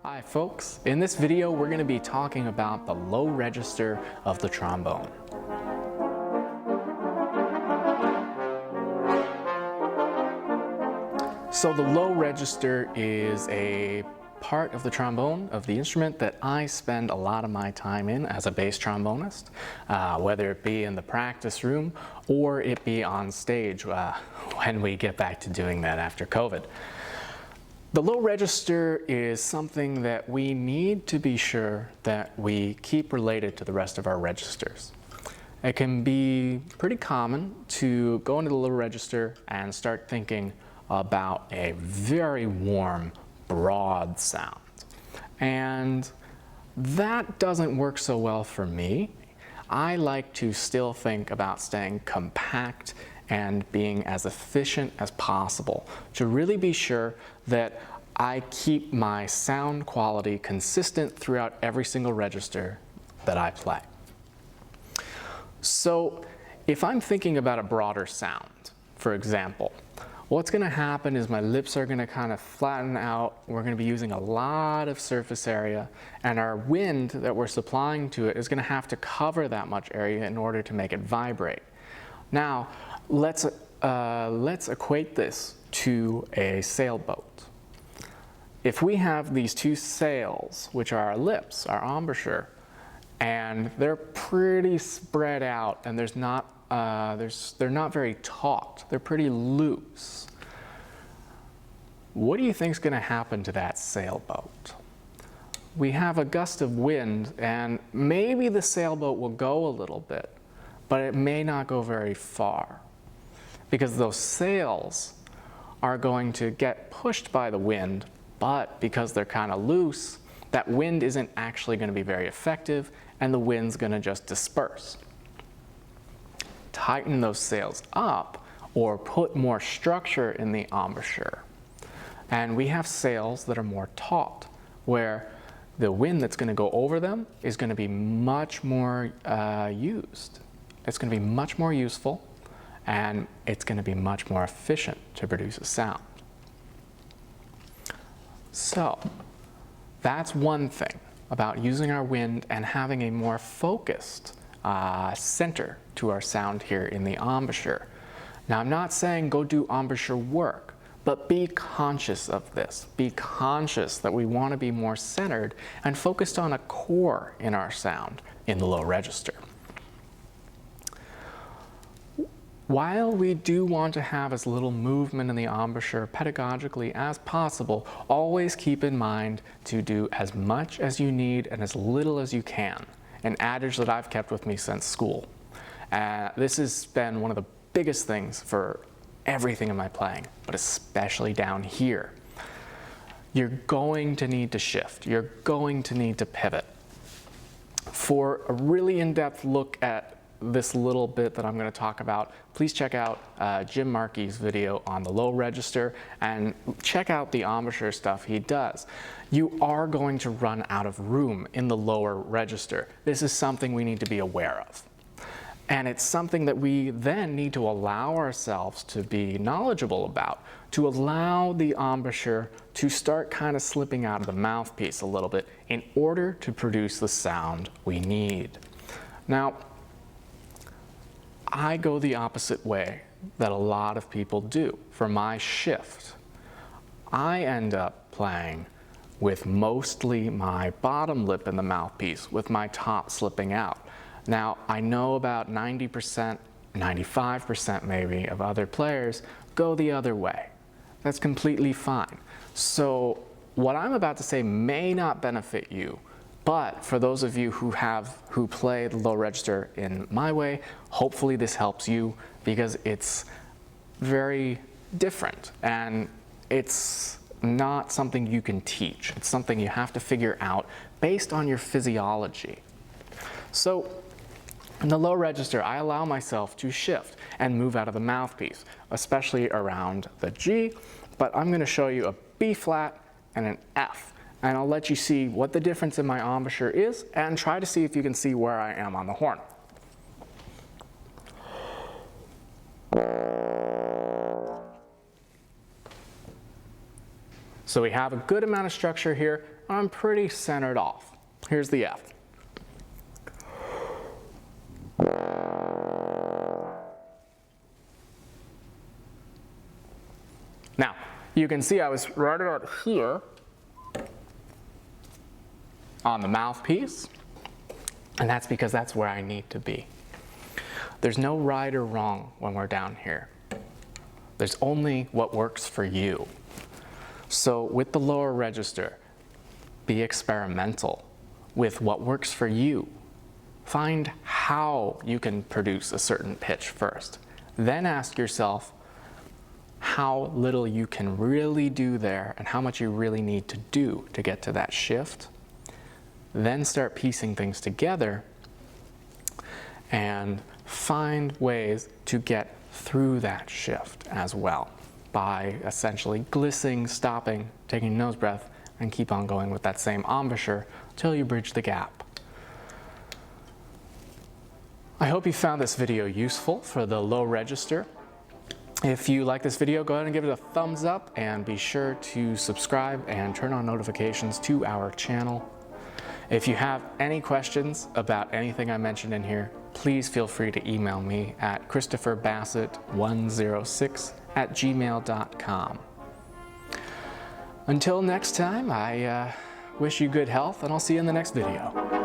Hi folks, in this video we're going to be talking about the low register of the trombone. So the low register is a part of the trombone, of the instrument, that I spend a lot of my time in as a bass trombonist, whether it be in the practice room or it be on stage when we get back to doing that after COVID. The low register is something that we need to be sure that we keep related to the rest of our registers. It can be pretty common to go into the low register and start thinking about a very warm, broad sound. And that doesn't work so well for me. I like to still think about staying compact and being as efficient as possible to really be sure that I keep my sound quality consistent throughout every single register that I play. So if I'm thinking about a broader sound, for example, what's going to happen is my lips are going to kind of flatten out. We're going to be using a lot of surface area, and our wind that we're supplying to it is going to have to cover that much area in order to make it vibrate. Now, let's equate this to a sailboat. If we have these two sails, which are our lips, our embouchure, and they're pretty spread out, and they're not very taut, they're pretty loose, what do you think is going to happen to that sailboat? We have a gust of wind, and maybe the sailboat will go a little bit, but it may not go very far, because those sails are going to get pushed by the wind, but because they're kind of loose, that wind isn't actually going to be very effective, and the wind's going to just disperse. Tighten those sails up, or put more structure in the embouchure. And we have sails that are more taut, where the wind that's going to go over them is going to be much more used. It's going to be much more useful, and it's going to be much more efficient to produce a sound. So that's one thing about using our wind and having a more focused center to our sound here in the embouchure. Now, I'm not saying go do embouchure work, but be conscious of this. Be conscious that we want to be more centered and focused on a core in our sound in the low register. While we do want to have as little movement in the embouchure pedagogically as possible, always keep in mind to do as much as you need and as little as you can. An adage that I've kept with me since school. This has been one of the biggest things for everything in my playing, but especially down here. You're going to need to shift. You're going to need to pivot. For a really in-depth look at this little bit that I'm going to talk about, please check out Jim Markey's video on the low register and check out the embouchure stuff he does. You are going to run out of room in the lower register. This is something we need to be aware of. And it's something that we then need to allow ourselves to be knowledgeable about, to allow the embouchure to start kind of slipping out of the mouthpiece a little bit in order to produce the sound we need. Now, I go the opposite way that a lot of people do. For my shift, I end up playing with mostly my bottom lip in the mouthpiece, with my top slipping out. Now, I know about 90%, 95% maybe of other players go the other way. That's completely fine. So what I'm about to say may not benefit you, but for those of you who play the low register in my way, hopefully this helps you, because it's very different and it's not something you can teach. It's something you have to figure out based on your physiology. So in the low register, I allow myself to shift and move out of the mouthpiece, especially around the G, but I'm going to show you a B flat and an F. And I'll let you see what the difference in my embouchure is, and try to see if you can see where I am on the horn. So we have a good amount of structure here, I'm pretty centered off. Here's the F. Now, you can see I was right about here on the mouthpiece, and that's because that's where I need to be. There's no right or wrong when we're down here. There's only what works for you. So with the lower register, be experimental with what works for you. Find how you can produce a certain pitch first. Then ask yourself how little you can really do there and how much you really need to do to get to that shift. Then start piecing things together and find ways to get through that shift as well by essentially glissing, stopping, taking a nose breath, and keep on going with that same embouchure till you bridge the gap. I hope you found this video useful for the low register. If you like this video, go ahead and give it a thumbs up and be sure to subscribe and turn on notifications to our channel. If you have any questions about anything I mentioned in here, please feel free to email me at christopherbassett106@gmail.com. Until next time, I wish you good health, and I'll see you in the next video.